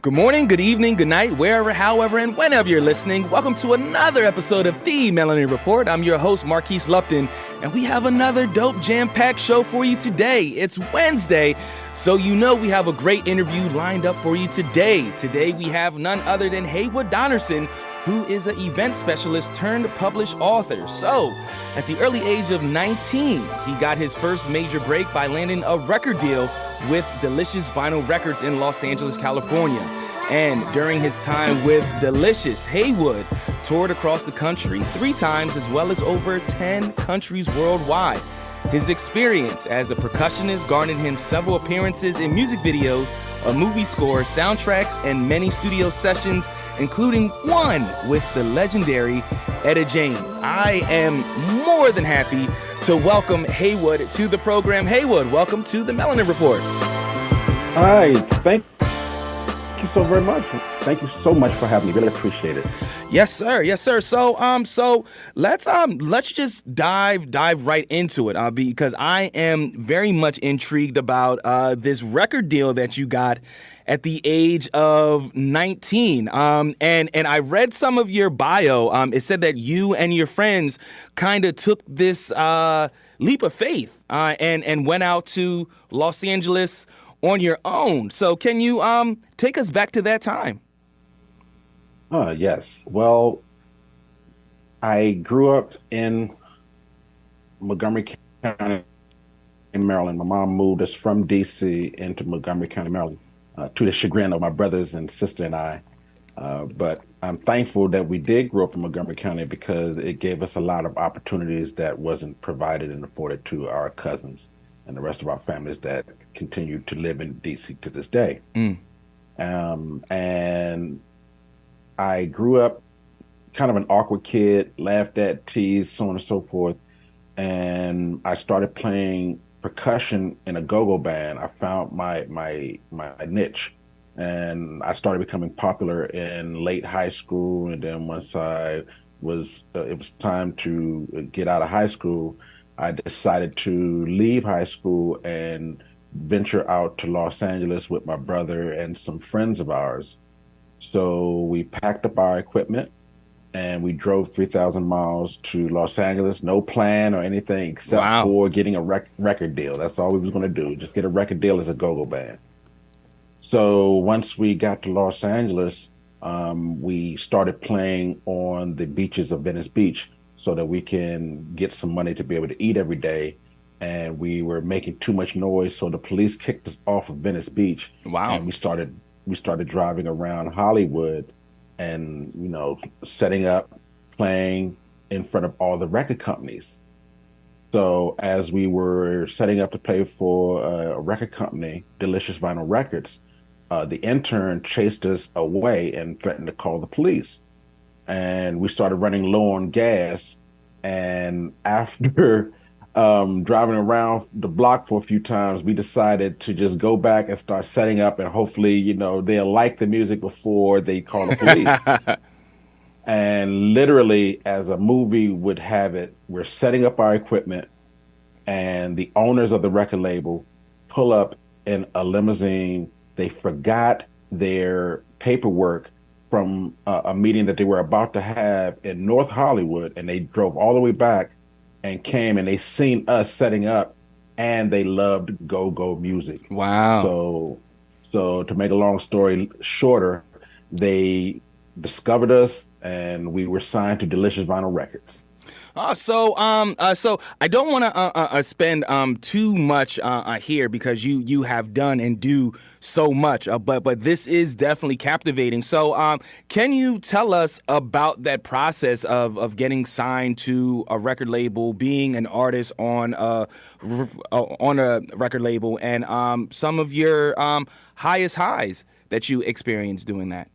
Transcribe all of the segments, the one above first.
Good morning, good evening, good night, wherever, however, and whenever you're listening. Welcome to another episode of The Melanin Report. I'm your host, Marquis Lupton, and we have another dope jam-packed show for you today. It's Wednesday, so you know we have a great interview lined up for you today. Today we have none other than Haywood Donerson, who is an event specialist turned published author. So, at the early age of 19, he got his first major break by landing a record deal with Delicious Vinyl Records in Los Angeles, California. And during his time with Delicious, Haywood toured across the country 3 times as well as over 10 countries worldwide. His experience as a percussionist garnered him several appearances in music videos, a movie score, soundtracks, and many studio sessions, including one with the legendary Etta James. I am more than happy to welcome Haywood to the program. Haywood, welcome to the Melanin Report. Hi, thank you so very much. Thank you so much for having me. Really appreciate it. Yes, sir. Yes, sir. So let's just dive right into it because I am very much intrigued about this record deal that you got at the age of 19. And I read some of your bio. It said that you and your friends kind of took this leap of faith and went out to Los Angeles on your own. So can you take us back to that time? Yes. Well, I grew up in Montgomery County, in Maryland. My mom moved us from D.C. into Montgomery County, Maryland, to the chagrin of my brothers and sister and I. But I'm thankful that we did grow up in Montgomery County because it gave us a lot of opportunities that wasn't provided and afforded to our cousins and the rest of our families that continue to live in D.C. to this day. And I grew up kind of an awkward kid, laughed at, teased, so on and so forth. And I started playing percussion in a go-go band. I found my niche, and I started becoming popular in late high school. And then once it was time to get out of high school, I decided to leave high school and venture out to Los Angeles with my brother and some friends of ours. So we packed up our equipment and we drove 3,000 miles to Los Angeles. No plan or anything except for getting a record deal. That's all we was going to do, just get a record deal as a go-go band. So once we got to Los Angeles, we started playing on the beaches of Venice Beach so that we can get some money to be able to eat every day. And we were making too much noise, so the police kicked us off of Venice Beach. Wow. And we started driving around Hollywood and, setting up, playing in front of all the record companies. So as we were setting up to play for a record company, Delicious Vinyl Records, the intern chased us away and threatened to call the police. And we started running low on gas. And after driving around the block for a few times, we decided to just go back and start setting up, and hopefully, they'll like the music before they call the police. And literally, as a movie would have it, we're setting up our equipment, and the owners of the record label pull up in a limousine. They forgot their paperwork from a meeting that they were about to have in North Hollywood, and they drove all the way back and came, and they seen us setting up, and they loved go-go music. Wow. So to make a long story shorter, they discovered us, and we were signed to Delicious Vinyl Records. So I don't want to spend too much here because you have done and do so much, but this is definitely captivating. So can you tell us about that process of getting signed to a record label, being an artist on a record label, and some of your highest highs that you experienced doing that?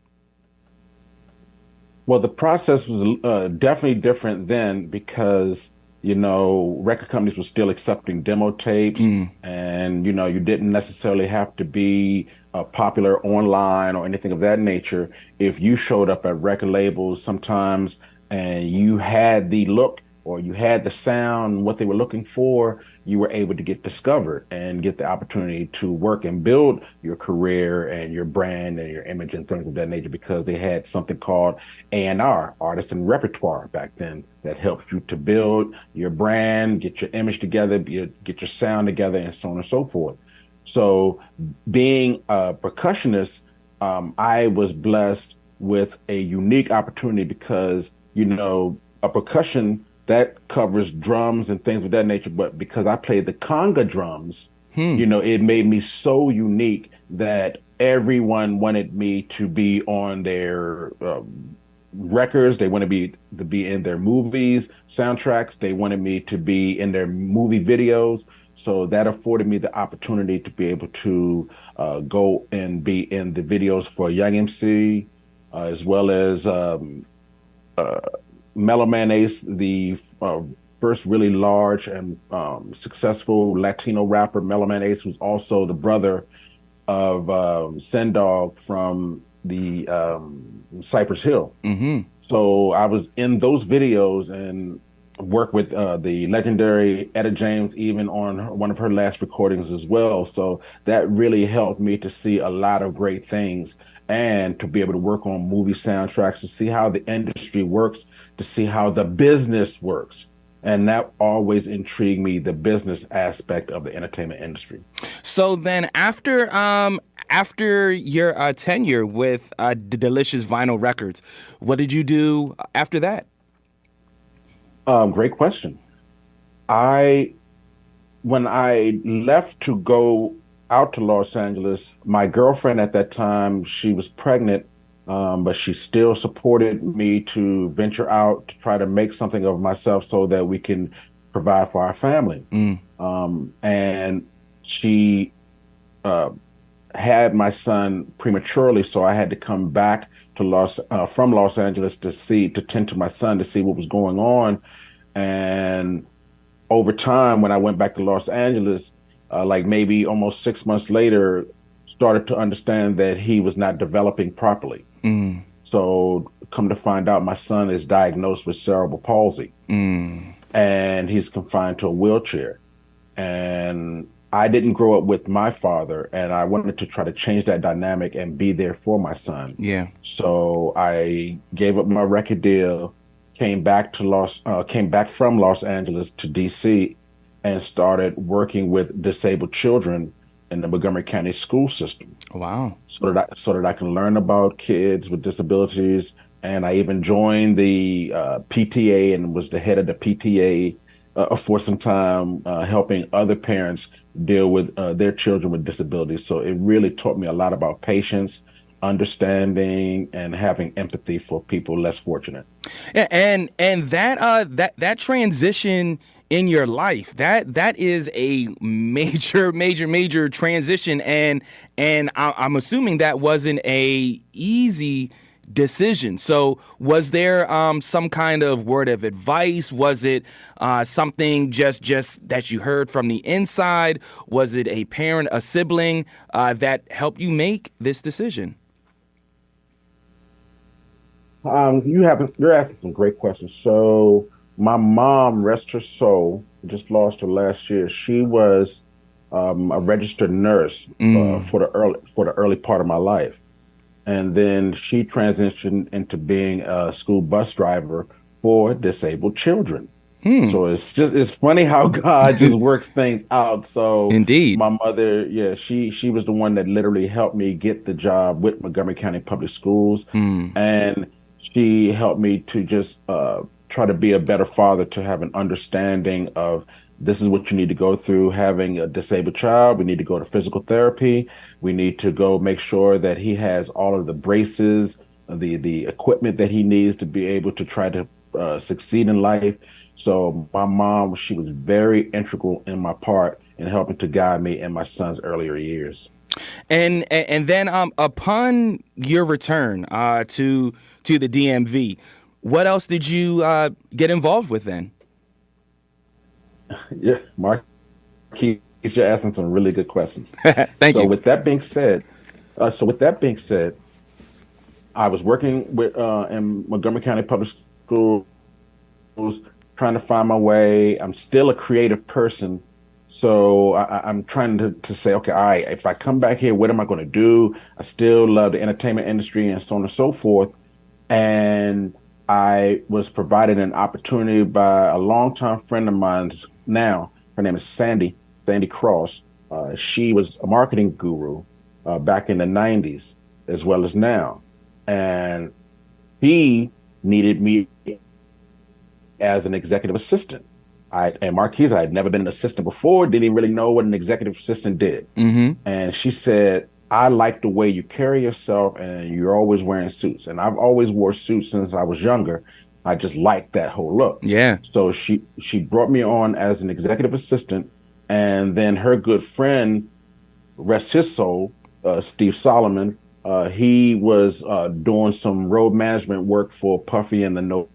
Well, the process was definitely different then because, record companies were still accepting demo tapes and, you didn't necessarily have to be popular online or anything of that nature. If you showed up at record labels sometimes and you had the look or you had the sound, what they were looking for, you were able to get discovered and get the opportunity to work and build your career and your brand and your image and things of that nature because they had something called A&R, artist and repertoire back then that helped you to build your brand, get your image together, get your sound together, and so on and so forth. So being a percussionist, I was blessed with a unique opportunity because, a percussion that covers drums and things of that nature. But because I played the conga drums, Hmm. it made me so unique that everyone wanted me to be on their records. They wanted me to be in their movies, soundtracks. They wanted me to be in their movie videos. So that afforded me the opportunity to be able to go and be in the videos for Young MC, as well as uh, Melanin Ace, the first really large and successful Latino rapper. Melanin Ace was also the brother of Sendog from the Cypress Hill. Mm-hmm. So I was in those videos and worked with the legendary Etta James, even on one of her last recordings as well. So that really helped me to see a lot of great things and to be able to work on movie soundtracks, to see how the industry works, to see how the business works. And that always intrigued me, the business aspect of the entertainment industry. So then after your tenure with Delicious Vinyl Records, what did you do after that? Great question. I When I left to go out to Los Angeles, my girlfriend at that time, she was pregnant, but she still supported me to venture out to try to make something of myself so that we can provide for our family. Mm. And she uh, had my son prematurely, so I had to come back to from Los Angeles to tend to my son to see what was going on. And over time, when I went back to Los Angeles, like maybe almost 6 months later, started to understand that he was not developing properly. Mm. So come to find out, my son is diagnosed with cerebral palsy Mm. and he's confined to a wheelchair. And I didn't grow up with my father, and I wanted to try to change that dynamic and be there for my son. Yeah. So I gave up my record deal, came back from Los Angeles to DC, and started working with disabled children in the Montgomery County school system, Wow. so that I can learn about kids with disabilities. And I even joined the PTA and was the head of the PTA for some time, helping other parents deal with their children with disabilities. So it really taught me a lot about patience, understanding, and having empathy for people less fortunate. Yeah, and that transition in your life, that is a major transition, and I'm assuming that wasn't a easy decision. So was there some kind of word of advice? Was it something just that you heard from the inside? Was it a parent, a sibling that helped you make this decision? You're asking some great questions. So my mom, rest her soul, just lost her last year. She was a registered nurse Mm. for the early part of my life, and then she transitioned into being a school bus driver for disabled children. Hmm. So it's funny how God just works things out. So Indeed. my mother, yeah, she was the one that literally helped me get the job with Montgomery County Public Schools, Hmm. and she helped me to just try to be a better father, to have an understanding of this is what you need to go through having a disabled child. We need to go to physical therapy. We need to go make sure that he has all of the braces, the equipment that he needs to be able to try to succeed in life. So my mom, she was very integral in my part in helping to guide me in my son's earlier years. And then upon your return to the DMV, what else did you get involved with then? Yeah, Marquis, you're asking some really good questions. Thank So you. with that being said, with that being said, I was working with in Montgomery County Public Schools, trying to find my way. I'm still a creative person. So I'm trying to say, okay, all right, if I come back here, what am I going to do? I still love the entertainment industry and so on and so forth. And I was provided an opportunity by a longtime friend of mine now. Her name is Sandy Cross. She was a marketing guru back in the 90s as well as now. And he needed me as an executive assistant. And Marquis, I had never been an assistant before, didn't even really know what an executive assistant did. Mm-hmm. And she said, I like the way you carry yourself and you're always wearing suits. And I've always wore suits since I was younger. I just liked that whole look. Yeah. So she brought me on as an executive assistant. And then her good friend, rest his soul, Steve Solomon, he was doing some road management work for Puffy and the No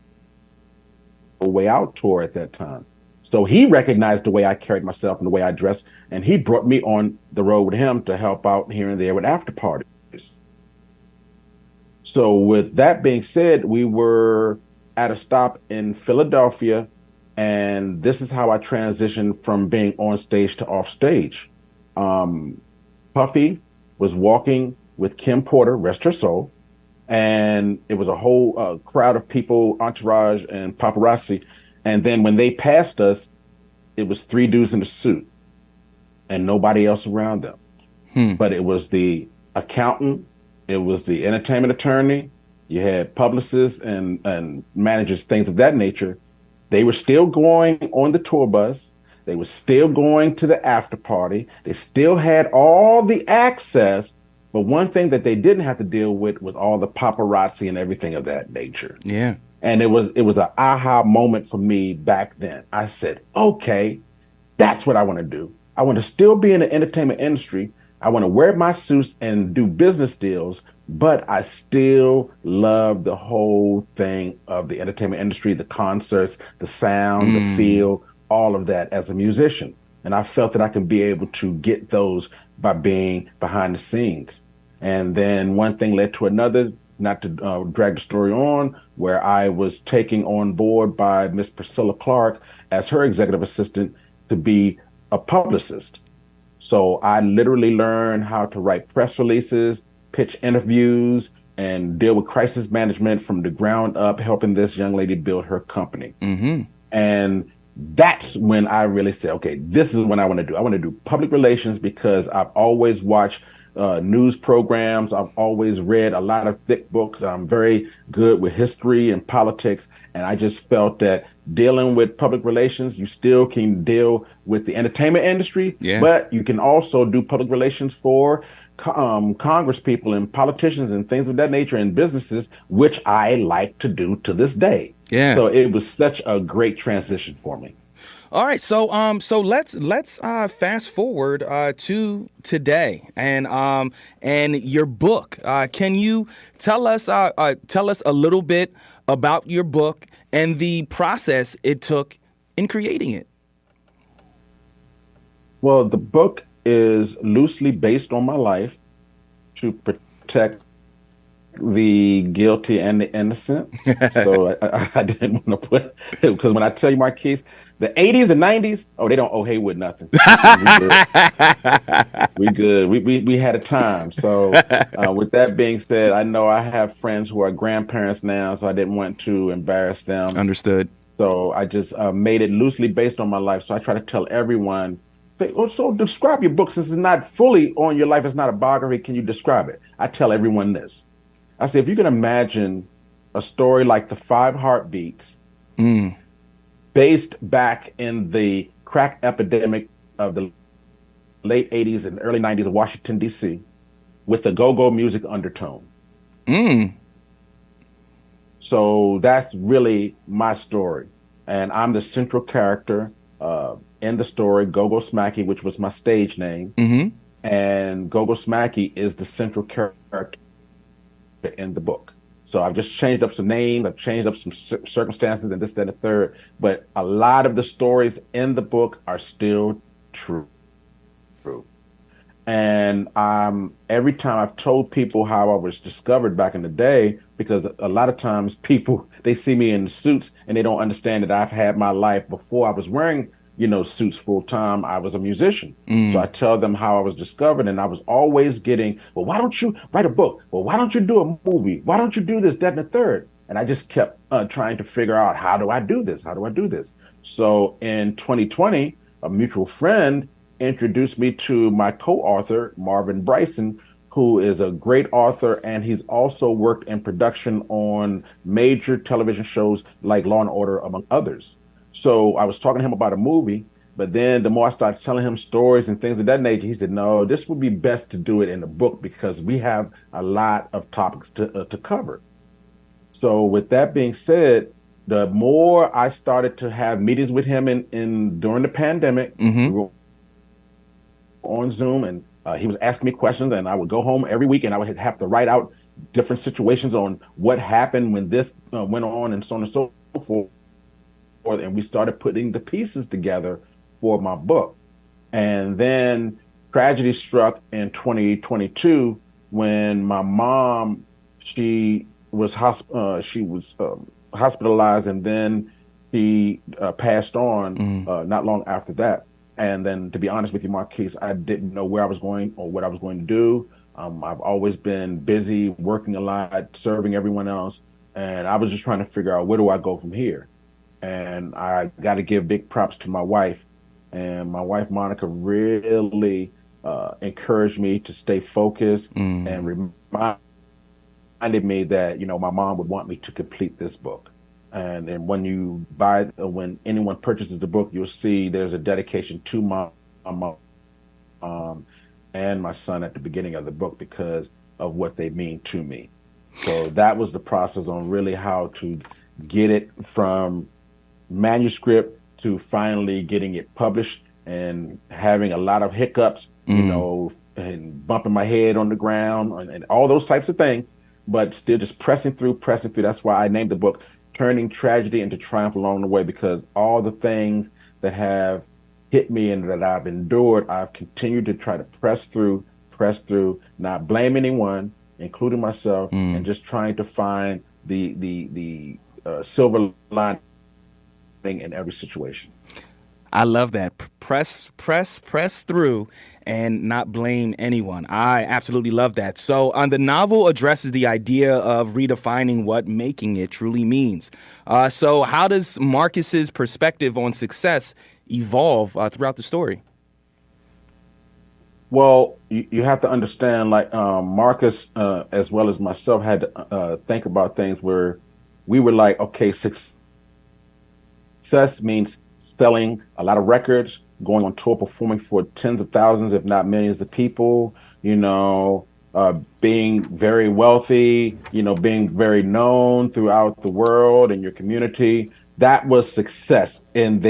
Way Out tour at that time. So he recognized the way I carried myself and the way I dressed, and he brought me on the road with him to help out here and there with after parties. So with that being said, we were at a stop in Philadelphia, and this is how I transitioned from being on stage to off stage. Puffy was walking with Kim Porter, rest her soul, and it was a whole crowd of people, entourage and paparazzi. And then when they passed us, it was three dudes in a suit and nobody else around them. But it was the accountant, it was the entertainment attorney, you had publicists and managers, things of that nature. They were still going on the tour bus. They were still going to the after party. They still had all the access. But one thing that they didn't have to deal with was all the paparazzi and everything of that nature. Yeah. And it was an aha moment for me back then. I said, okay, that's what I want to do. I want to still be in the entertainment industry. I want to wear my suits and do business deals, but I still love the whole thing of the entertainment industry, the concerts, the sound, the feel, all of that as a musician. And I felt that I could be able to get those by being behind the scenes. And then one thing led to another, not to drag the story on, where I was taken on board by Miss Priscilla Clark as her executive assistant to be a publicist. So I literally learned how to write press releases, pitch interviews, and deal with crisis management from the ground up, helping this young lady build her company. Mm-hmm. And that's when I really said, okay, this is what I want to do. I want to do public relations because I've always watched news programs. I've always read a lot of thick books. I'm very good with history and politics. And I just felt that dealing with public relations, you still can deal with the entertainment industry, but you can also do public relations for Congress people and politicians and things of that nature and businesses, which I like to do to this day. Yeah. So it was such a great transition for me. All right, so let's fast forward to today and your book. Can you tell us a little bit about your book and the process it took in creating it? Well, the book is loosely based on my life to protect the guilty and the innocent. So I didn't want to put, because when I tell you, Marquis, the 80s and 90s, oh, they don't owe Haywood nothing. We good. We had a time. So with that being said, I know I have friends who are grandparents now, so I didn't want to embarrass them. Understood. So I just made it loosely based on my life. So I try to tell everyone, so describe your book. Since it's not fully on your life, it's not a biography, can you describe it? I tell everyone this. I say, if you can imagine a story like The Five Heartbeats, based back in the crack epidemic of the late 80s and early 90s of Washington, D.C., with the go-go music undertone. So that's really my story. And I'm the central character in the story, Go-Go Smacky, which was my stage name. And Go-Go Smacky is the central character in the book. So I've just changed up some names, I've changed up some circumstances and this, that, and the third. But a lot of the stories in the book are still true. And every time I've told people how I was discovered back in the day, because a lot of times people they see me in suits and they don't understand that I've had my life before I was wearing, suits full time. I was a musician. So I Mm. tell them how I was discovered, and I was always getting, well, why don't you write a book? Well, why don't you do a movie? Why don't you do this, that, and the third? And I just kept trying to figure out, how do I do this? How do I do this? So in 2020, a mutual friend introduced me to my co-author, Marvin Bryson, who is a great author, and he's also worked in production on major television shows like Law and Order, among others. So I was talking to him about a movie, but then the more I started telling him stories and things of that nature, he said, "No, this would be best to do it in a book because we have a lot of topics to cover." So with that being said, the more I started to have meetings with him in during the pandemic, we Mm-hmm. were on Zoom, and he was asking me questions, and I would go home every week, and I would have to write out different situations on what happened when this went on, and so on and so forth. And we started putting the pieces together for my book. And then tragedy struck in 2022 when my mom, she was hospitalized, and then she passed on Mm. not long after that. And then, to be honest with you, Marquise, I didn't know where I was going or what I was going to do. I've always been busy, working a lot, serving everyone else, and I was just trying to figure out, where do I go from here? And I got to give big props to my wife. And my wife, Monica, really encouraged me to stay focused and Mm. reminded me that, my mom would want me to complete this book. And when anyone purchases the book, you'll see there's a dedication to my mom and my son at the beginning of the book because of what they mean to me. So that was the process on really how to get it from manuscript to finally getting it published, and having a lot of hiccups, Mm. and bumping my head on the ground, and all those types of things, but still just pressing through, pressing through. That's why I named the book Turning Tragedy into Triumph Along the Way, because all the things that have hit me and that I've endured, I've continued to try to press through, not blame anyone, including myself, and Mm. just trying to find the silver lining in every situation. I love that. Press through and not blame anyone. I absolutely love that. So, the novel addresses the idea of redefining what making it truly means. So, how does Marcus's perspective on success evolve throughout the story? Well, you have to understand, like Marcus, as well as myself, had to think about things where we were like, okay, success means selling a lot of records, going on tour, performing for tens of thousands, if not millions of people, being very wealthy, being very known throughout the world and your community. That was success in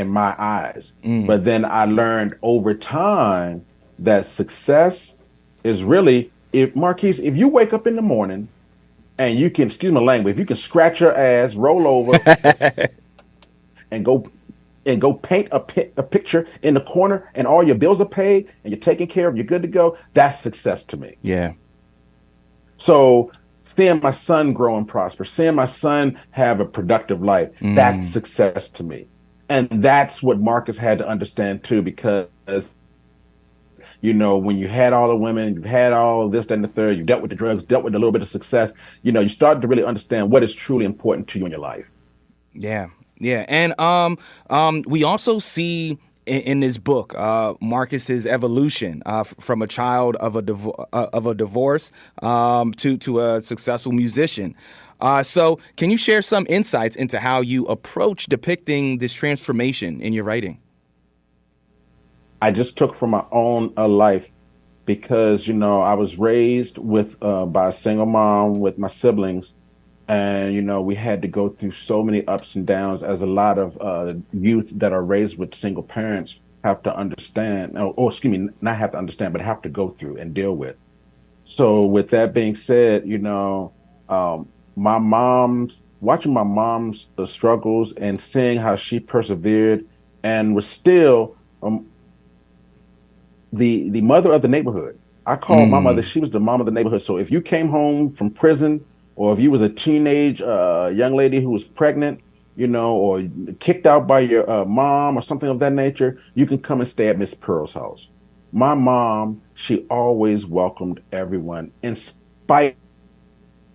my eyes. Mm. But then I learned over time that success is really, if Marquise, if you wake up in the morning and you can, excuse my language, if you can scratch your ass, roll over, and go paint a picture in the corner, and all your bills are paid and you're taken care of, you're good to go. That's success to me. Yeah. So seeing my son grow and prosper, seeing my son have a productive life, that's Mm. success to me. And that's what Marcus had to understand too, because when you had all the women, you've had all this, that, and the third, you dealt with the drugs, dealt with a little bit of success, you started to really understand what is truly important to you in your life. Yeah, yeah, and we also see in this book Marcus's evolution from a child of a divorce to a successful musician. So, can you share some insights into how you approach depicting this transformation in your writing? I just took from my own life because I was raised with by a single mom with my siblings, and we had to go through so many ups and downs, as a lot of youth that are raised with single parents have to understand, or excuse me, not have to understand, but have to go through and deal with. So with that being said, my mom's watching my mom's struggles and seeing how she persevered and was still the mother of the neighborhood. I called my mother. Mm. She was the mom of the neighborhood. So if you came home from prison, or if you was a teenage young lady who was pregnant, or kicked out by your mom or something of that nature, you can come and stay at Miss Pearl's house. My mom, she always welcomed everyone in spite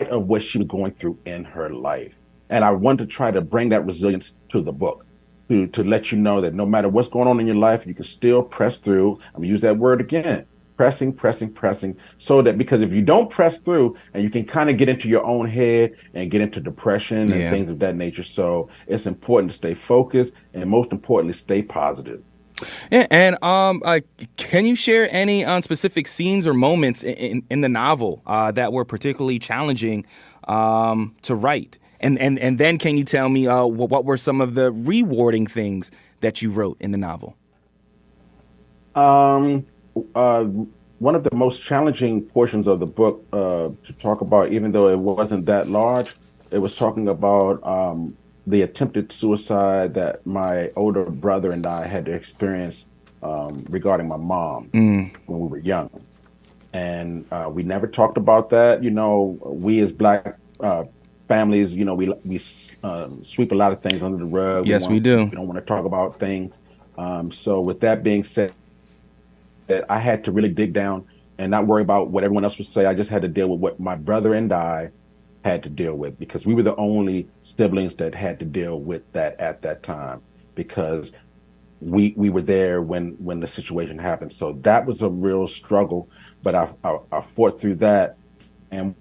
of what she was going through in her life. And I want to try to bring that resilience to the book, to let you know that no matter what's going on in your life, you can still press through. I'm gonna use that word again. Pressing, pressing, pressing, so that because if you don't press through and you can kind of get into your own head and get into depression and Yeah. things of that nature. So it's important to stay focused and most importantly, stay positive. Yeah, and can you share any specific scenes or moments in the novel that were particularly challenging to write? And then can you tell me what were some of the rewarding things that you wrote in the novel? Um, uh, One of the most challenging portions of the book to talk about, even though it wasn't that large, it was talking about the attempted suicide that my older brother and I had to experience regarding my mom Mm. when we were young. And we never talked about that. We as Black families, we sweep a lot of things under the rug. Yes, we We do. don't want to talk about things. So with that being said, that I had to really dig down and not worry about what everyone else would say. I just had to deal with what my brother and I had to deal with because we were the only siblings that had to deal with that at that time because we were there when the situation happened. So that was a real struggle, but I fought through that and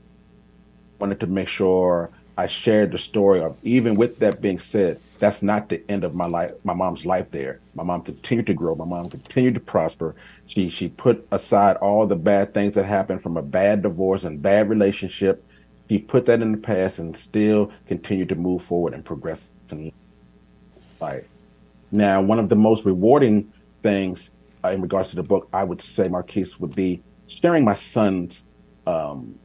wanted to make sure I shared the story of, even with that being said, that's not the end of my life, my mom's life there. My mom continued to grow. My mom continued to prosper. She put aside all the bad things that happened from a bad divorce and bad relationship. She put that in the past and still continued to move forward and progress in life. Now, one of the most rewarding things in regards to the book, I would say, Marquis, would be sharing my son's um,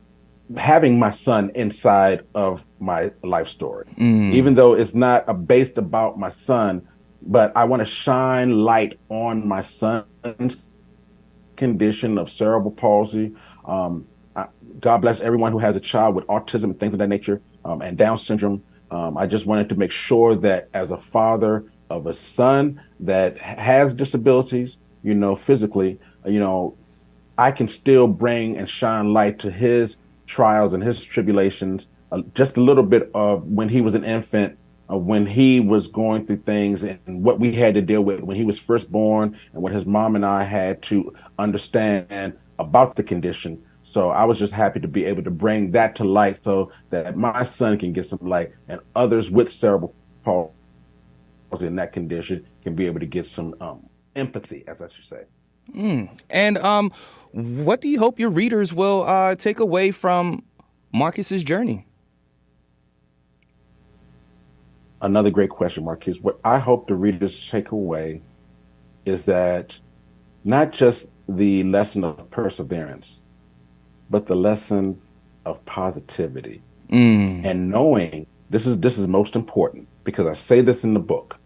having my son inside of my life story, Mm. even though it's not based about my son, but I want to shine light on my son's condition of cerebral palsy. Um, I, God bless everyone who has a child with autism and things of that nature, and Down syndrome. I just wanted to make sure that as a father of a son that has disabilities, physically, I can still bring and shine light to his trials and his tribulations, just a little bit of when he was an infant, when he was going through things and what we had to deal with when he was first born and what his mom and I had to understand about the condition. So I was just happy to be able to bring that to light so that my son can get some light and others with cerebral palsy in that condition can be able to get some empathy, as I should say. And what do you hope your readers will take away from Marcus's journey? Another great question, Marquis. What I hope the readers take away is that not just the lesson of perseverance, but the lesson of positivity Mm. and knowing this is most important because I say this in the book.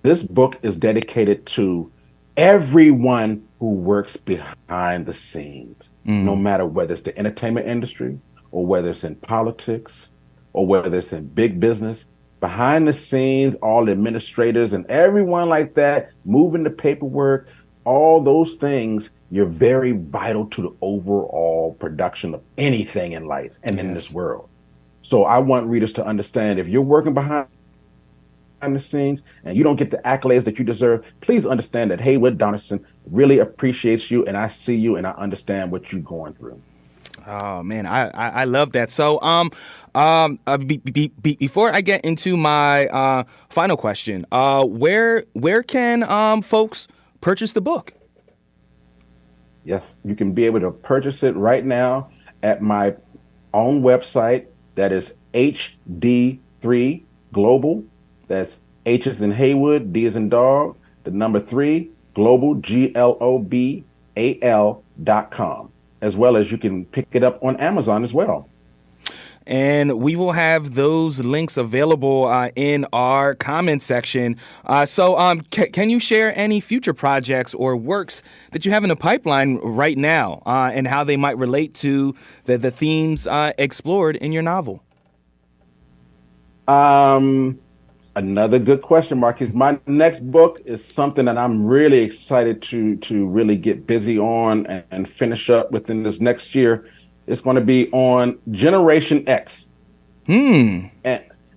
This book is dedicated to everyone who works behind the scenes, no Mm. matter whether it's the entertainment industry or whether it's in politics or whether it's in big business. Behind the scenes, all the administrators and everyone like that, moving the paperwork, all those things, you're very vital to the overall production of anything in life and in this Yes. world. So I want readers to understand if you're working behind the scenes and you don't get the accolades that you deserve, please understand that Haywood Donerson really appreciates you and I see you and I understand what you're going through. Oh man, I love that. So before I get into my final question, where can folks purchase the book? Yes, you can be able to purchase it right now at my own website. That is HD3 Global. That's H is in Haywood, D is in dog, the number three, global, GLOBAL.com, as well as you can pick it up on Amazon as well. and we will have those links available in our comment section. Can you share any future projects or works that you have in the pipeline right now, and how they might relate to the themes explored in your novel? Another good question, Marquis. My next book is something that I'm really excited to really get busy on and finish up within this next year. It's going to be on Generation X. And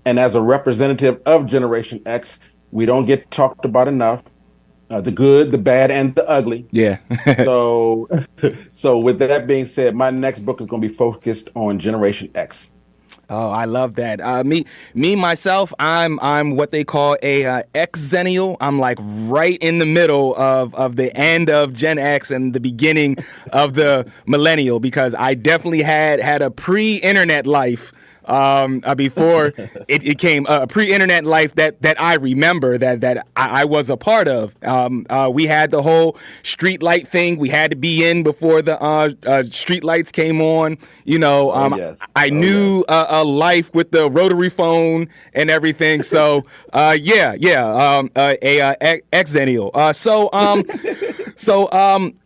as a representative of Generation X, we don't get talked about enough. The good, the bad, and the ugly. Yeah. so, so with that being said, my next book is going to be focused on Generation X. Oh, I love that. Myself, I'm what they call a X-Zennial. I'm like right in the middle of the end of Gen X and the beginning of the millennial, because I definitely had a pre-internet life. Before it came a pre-internet life that I remember that I was a part of. We had the whole street light thing. We had to be in before the street lights came on. I knew a life with the rotary phone and everything. So Xennial.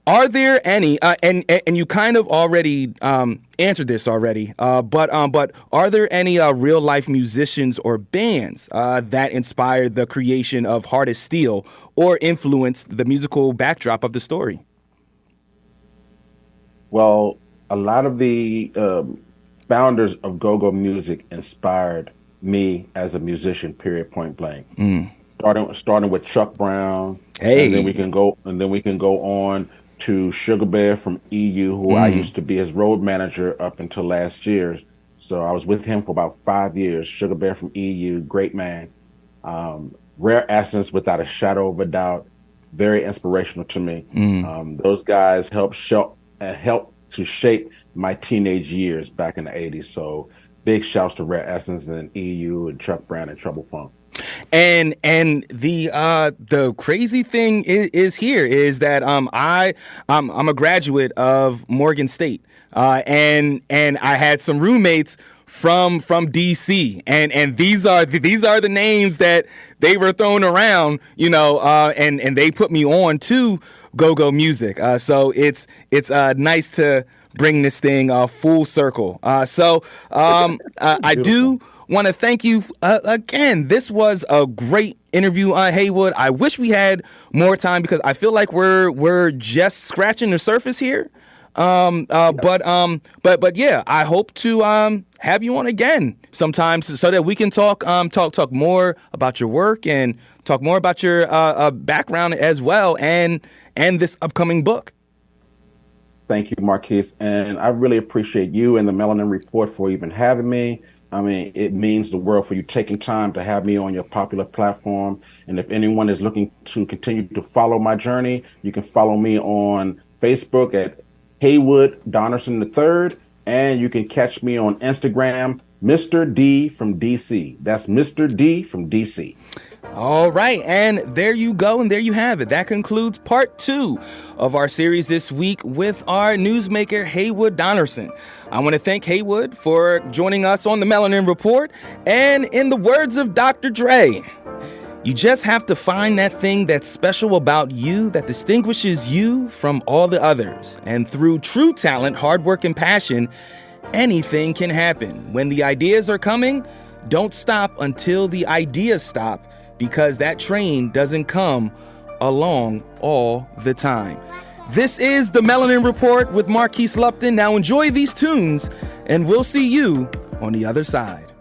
Are there any, and you kind of already answered this already, but are there any real life musicians or bands that inspired the creation of Hard as Steel or influenced the musical backdrop of the story? Well, a lot of the founders of go-go music inspired me as a musician, period, point blank. Starting with Chuck Brown, and then we can go on to Sugar Bear from EU, who I used to be his road manager up until last year. So I was with him for about 5 years. Sugar Bear from EU, great man. Rare Essence, without a shadow of a doubt, very inspirational to me. Those guys helped to shape my teenage years back in the 80s. So big shouts to Rare Essence and EU and Chuck Brown and Trouble Funk. And the crazy thing is that I'm a graduate of Morgan State, and I had some roommates from DC, and these are the names that they were throwing around, and they put me on to go-go music. So it's nice to bring this thing full circle. I do want to thank you again. This was a great interview, Haywood. I wish we had more time because I feel like we're just scratching the surface here. But yeah, I hope to have you on again sometimes so that we can talk more about your work and talk more about your background as well and this upcoming book. Thank you, Marquis, and I really appreciate you and the Melanin Report for even having me. I mean, it means the world for you taking time to have me on your popular platform. And if anyone is looking to continue to follow my journey, you can follow me on Facebook at Haywood Donerson III, and you can catch me on Instagram, Mr. D from DC. That's Mr. D from DC. All right, and there you go, and there you have it. That concludes part 2 of our series this week with our newsmaker, Haywood Donerson. I want to thank Haywood for joining us on the Melanin Report, and in the words of Dr. Dre, you just have to find that thing that's special about you that distinguishes you from all the others. And through true talent, hard work, and passion, anything can happen. When the ideas are coming, don't stop until the ideas stop, because that train doesn't come along all the time. This is the Melanin Report with Marquis Lupton. Now enjoy these tunes, and we'll see you on the other side.